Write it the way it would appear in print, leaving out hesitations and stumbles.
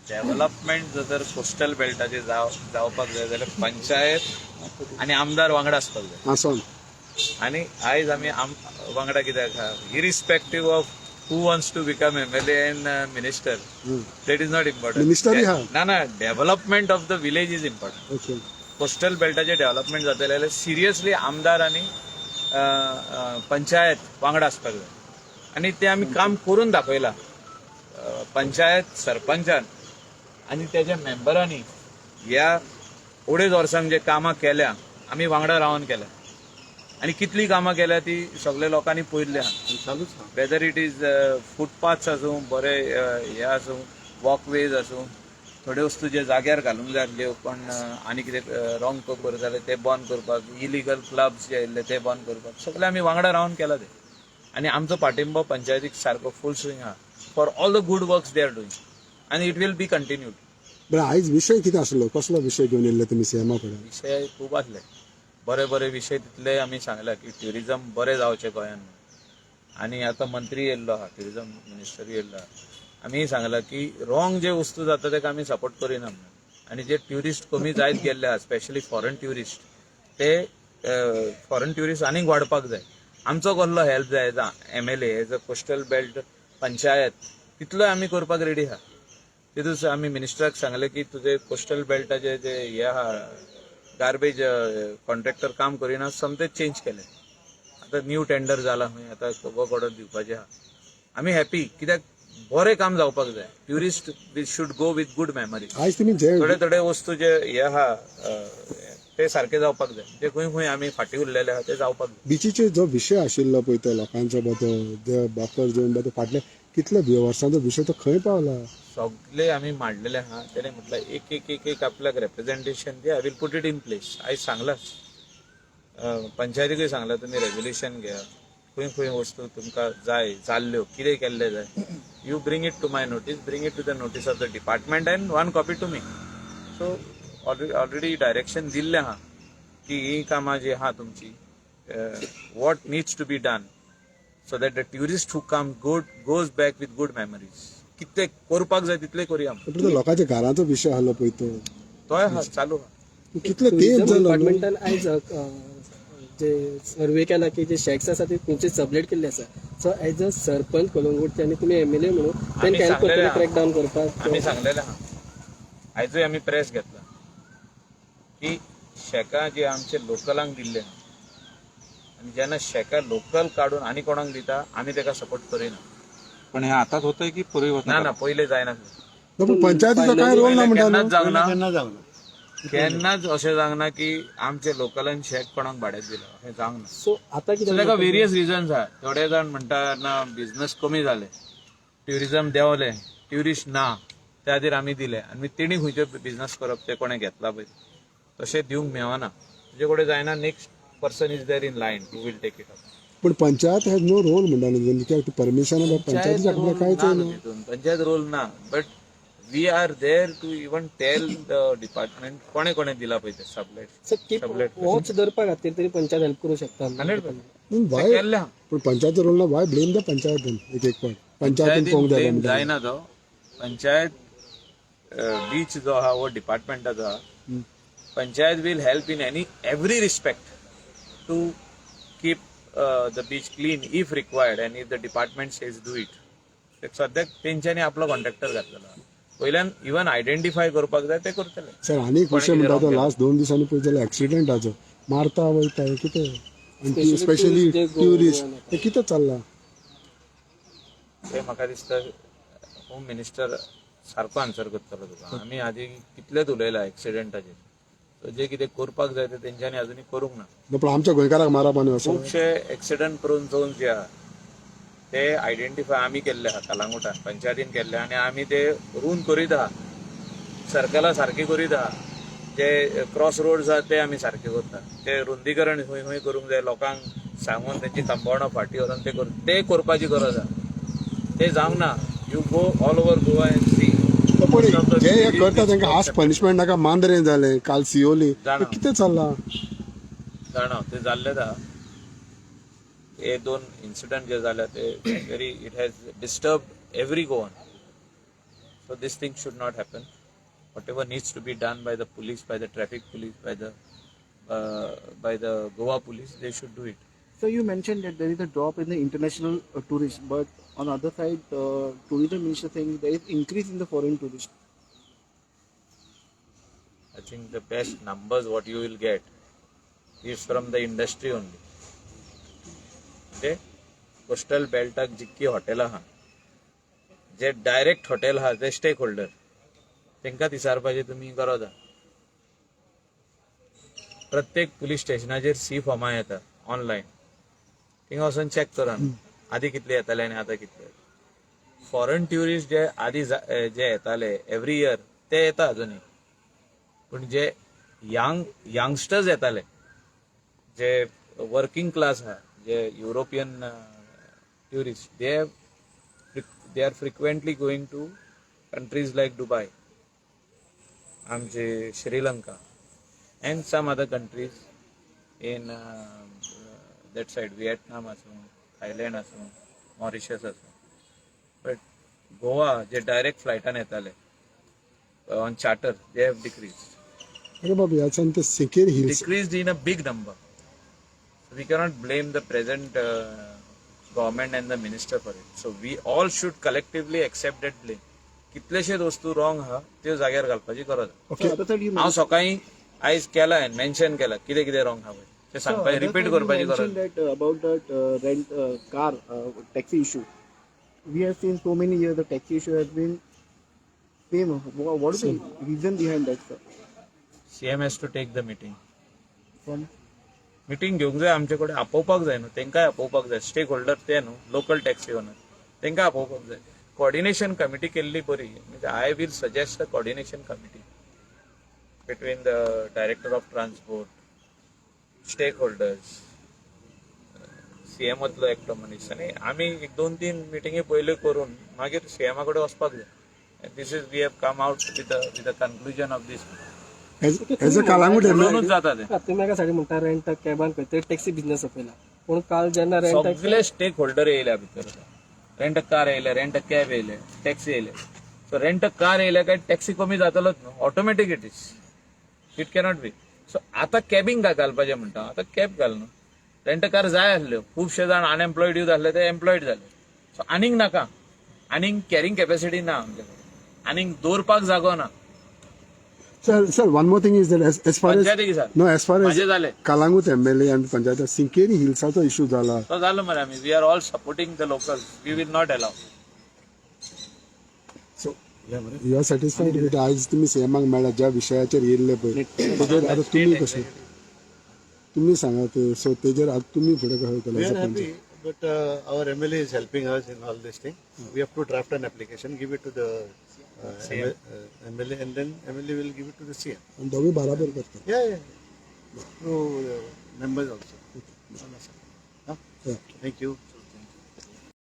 Development जर coastal बेल्टाचे जावपाक जाय जाल्यार पंचायत आणि आमदार वांगडा आसपाक जाय. आणि आयज आमी वांगडा कित्याक आहा irrespective of who wants to become MLA and minister, that is not important. ना development of the village is important. Coastal बेल्टाचे डेव्हलपमेंट जाता जाल्यार सिरियसली आमदार आणि पंचायत वांगडा आसपाक जाय. आणि ते आमी काम करून दाखयला. पंचायत सरपंचान आणि त्याच्या मेंबरांनी ह्या अडेच वर्सांक जे कामां केल्या आमी वांगडा रावन केल्या. आणि कितली कामां केल्या ती सगळ्या लोकांनी पळयल्ली आहा. वेदर इट इज फुटपाथ्स आसूं, बरे हे आसूं, वॉकवेज आसूं, थोड्यो वस्तू जे जाग्यार घालूंक जाय आसल्यो पण आनी कितें रॉंग करप जालें ते बंद करपाक, इलिगल क्लब्स जे आयिल्ले ते बंद करपाक सगळे आमी वांगडा रावन केला ते. आणि आमचो पाठिंबो पंचायतीक सारको फुल स्विंग आहा for all the good works they are doing आणि इट विल बी कंटिन्यूड. बरं, आयज विषय कितें आसलो, कसलो विषय घेवन येयल्ले तुमी सीएमा कडेन? विषय खूब आसले, बरे बरे विषय तितले आमी सांगला की ट्युरिझम बरें जावचें गोंयान. आणि आता मंत्री येयल्लो आहा, ट्युरिझम मिनिस्टर येयल्लो आहा. आमी सांगला की रॉंग जे वस्तू जाता तेका आमी सपोर्ट करिना म्हणून. आणि जे ट्युरिस्ट कमी जायत गेल्ले आहा, स्पेशली फॉरेन ट्युरिस्ट, ते फॉरेन ट्युरिस्ट आनीक वाडपाक जाय. आमचो कसलो हेल्प जाय as MLA, as a coastal belt panchayat, तितलो आमी करपाक रेडी आहा. तितूंच आमी मिनिस्टराक सांगले की तुजे कोस्टल बेल्टाचे जे हे आहा गार्बेज कॉन्ट्रॅक्टर काम करिना, समते चेंज केले. आता न्यू टेंडर जाला खंय, आता वर्क ऑर्डर दिवपाचे आहा. आमी हॅपी, कित्याक बरें काम जावपाक जाय. Tourist should go with good memories. थोडे थोडे वस्तू जे हे आहा ते सारखे जावपाक जाय. जे खंय खंय आमी फाटी उरलेले आहा ते जावपाक जाय. बिचीचे जो विशय आशिल्लो पळय तो लोकांच्या बद्दल, जे बाकर जेवन बद्दल फाटले कितले वर्सांचो विशय तो खंय पावला? सगळे आमी मांडलेले आहा. तेणे म्हटलं एक आपल्याक representation they, I will put it in place. आयज सांगलाच, पंचायतीकूय सांगला तुम्ही रेझोल्युशन घ्या. खंय खंय वस्तू तुमकां जाय जाल्ल्यो, कितें केल्ले जाय, you bring it to my notice, bring it to the notice of the department and one copy to me. So already direction दिल्लें आहा की ही कामां जी आहा तुमची, what needs to be done so that the tourist who come goes back with good memories. कितले करपाक जाय तितले करुया. लोकांच्या घरांचो विशय आसलो पळय तोय आहा, चालू आहा. कितले तेंप जालो. डिपार्टमेंटान आयज जे सर्वे केला की जे शॅक्स आसा ते तुमचे सबलेट केल्ले आसा. सो एज अ सरपंच कलंगूटचे आणि तुम्ही MLA म्हणून तेंका हेल्प करतले क्रॅकडाऊन करपाक. आमी सांगलेले आहा. आयजूय आमी प्रेस घेतला की शेकां जे आमचे लोकलांक दिल्ले आणि जेन्ना शेकां लोकल काडून आनी कोणाक दिता आमी तेका सपोर्ट करिना. पण हे आताच होतंय की पूर्वी होत ना पहिले जायना. पंचायतीचो काय रोल ना म्हणटा. केन्नाच अशें जावंक की आमचे लोकलांनी शेक कोणाक भाड्याक दिला, हें जावंक ना. सो आता ताका वेरियस रिजन्स आहा. थोडे जाण म्हणटा ना बिझनेस कमी जाले, ट्युरिझम देंवले, ट्युरिस्ट ना, त्या खातीर आमी दिले. आनी तेणी खंयचे बिझनेस करप ते कोणें घेतला पळय तशें दिवंक मेळना. तुजे कडेन जायना, next person is there in line, you will take it up. पण पंचायत हॅज नो रोल म्हणटा. परमिशन पंचायत रोल ना. But we are there to even tell the department कोणे कोणे दिला पळय ते सबलेट. वॉच धरपा खातीर तरी पंचायत हेल्प करू शकता. 100%. पण पंचायत रोल ना, वाय ब्लेम द पंचायत? एक पंचायत जायना तो. पंचायत बीच जो आहा वो डिपार्टमेंटाचो आहा. Panchayat will help in every respect to keep the beach clean if required and if the department says do it. सद्याक तेंच्यांनी आपलो कॉन्ट्रॅक्टर घातलेलो. वयल्यान इवन आयडेंटिफाय करपाक जाय ते करतले. सर, आनी एक विशय म्हणटा तो लास्ट 2 दिसांनी पळय जाल्यार एक्सिडेंटाचो मारता वयता हे कितें, स्पेशली ट्युरिस्ट, हे कितें चल्ला? ते म्हाका दिसता होम मिनिस्टर सारको आन्सर करतलो तुका. आमी आदी कितलेच उलयला एक्सिडेंटाचेर. जे कितें करपाक जाय ते तेंच्यांनी अजुनी करूंक ना. पण आमच्या गोंयकाराक मारप आनी असो खुबशे एक्सिडंट प्रोन झोन जे आहा ते आयडेंटिफाय आमी केल्ले आहा कलंगूटान, पंचायतीन केल्ले. आनी आमी ते रूल करीत आहा, सर्कलां सारकी करीत आहा. जे क्रॉस रोड्स आहा ते आमी सारके करता. ते रुंदीकरण खंय खंय करूंक जाय, लोकांक सांगून तेंची कंपाउंडां फाटी व्हरून ते करपाची गरज आहा. ते जावंक ना. You go all over Goa and see. पण जे हे करता तांकां आज पनिशमेंट नाका. मांद्रें जालें, काल सियोली, कितें चल्ला? जाणा ते जाल्लेच आहा. हे 2 इन्सिडंट जे जाले ते very it has disturb every Goan. So this thing should not happen. Whatever needs to be done by the police, by the traffic police, by the Goa police, they should do it. So you mentioned that there is a drop in the international tourists, but on the other side, tourism minister saying there is increase in the foreign tourists. I think the best numbers what you will get is from the industry only. Okay? Coastal beltak जितकी hotel आहा जे direct hotel आहा जे stake holder तांकां दिसार पाहिजे तुम्ही गरज आहा प्रत्येक पुलीस स्टेशनाचेर सी फॉर्मां येता ऑनलायन थिंगा वचून चेक करा आधी कितले येताले आनी आतां कितले फॉरेन ट्युरिस्ट जे आधी जे येताले एव्हरी इयर ते येता अजुनूय पण जे यंगस्टर्स येताले जे वर्किंग क्लास आहा जे European tourist they are frequently going to countries like Dubai, Sri Lanka, and some other countries in that side, Vietnam, Thailand, Mauritius. But Goa, the direct flight on charter, they have decreased. अरे बाबा याच्यानं ते सिकेर hills Decreased in a big number. So we cannot blame the present government and the minister for it. So we all should collectively accept that blame. कितलेशेच वस्तू wrong हा त्यो जाग्यार घालपाची गरज So other side you हांव सकाळी आयज केला मेन्शन केला कितें कितें रॉंग हा ते सांगपाचें रिपीट करपाची गरज mentioned that about that rent car taxi issue. We have seen so many years the taxi issue has been same. What is the reason behind that, sir? CM has to take the meeting From meeting घेवंक जाय आमचे कडेन आपोवपाक जाय न्हू तेंकाय आपोवपाक जाय stake holder ते न्हू लोकल टॅक्सी ओनर तेंकाय आपोवपाक जाय कोऑर्डिनेशन कमिटी केल्ली बरी म्हणजे I will suggest a coordination committee between the director of transport stakeholders सीएमतलो एकटो मनीस आनी आमी 2-3 मिटिंगी पयल्यो करून मागीर सीएमा कडेन वचपाक जाय this is we have come out with the conclusion of this as a Calangute म्हणूनच जाता ते तुम्ही म्हाका साठी म्हणटा रेंट कॅबान खंय तरी टॅक्सी बिझनेस आपयला पूण काल जेन्ना रेंट सगळे स्टेक होल्डर येयल्या भितर रेंट कार येयले रेंट कॅब येयले टॅक्सी येयले सो रेंट कार येयले काय टॅक्सी कमी जातलोच न्हू automatic it cannot be so आता कॅबिंग काय घालपाचें म्हणटा आता कॅब घाल न्हू रेंट कार जाय आसल्यो खुबशे जाण अनएम्प्लॉयड यूथ आसले ते एम्प्लॉयड जाले सो आनीक नाका आनीक कॅरिंग कॅपॅसिटी ना आमचे कडेन आनीक दवरपाक जागो ना Sir, one more thing is that as far as पंचायती दिसा as far as माझे झाले Kalangut MLA and Panchayat Sinkeri हिल्साचो इश्यू झाला तो जालो मरे आमी we are all supporting the local we will not allow so you are satisfied with आज तुम्ही सीएमाक मेळ्ळा ज्या विशयाचेर येयल्ले पळय तेजेर आता तुम्ही कशें तुम्ही सांगा ते सो तेजेर आता तुम्ही फुडें कशें We केलें are happy, but our MLA is helping us in all this thing. We have to draft an application, give it to the MLA, and then MLA will give it to the CM. आणि दोघे बराबर करतात Yeah. Through members also. Huh? Thank you.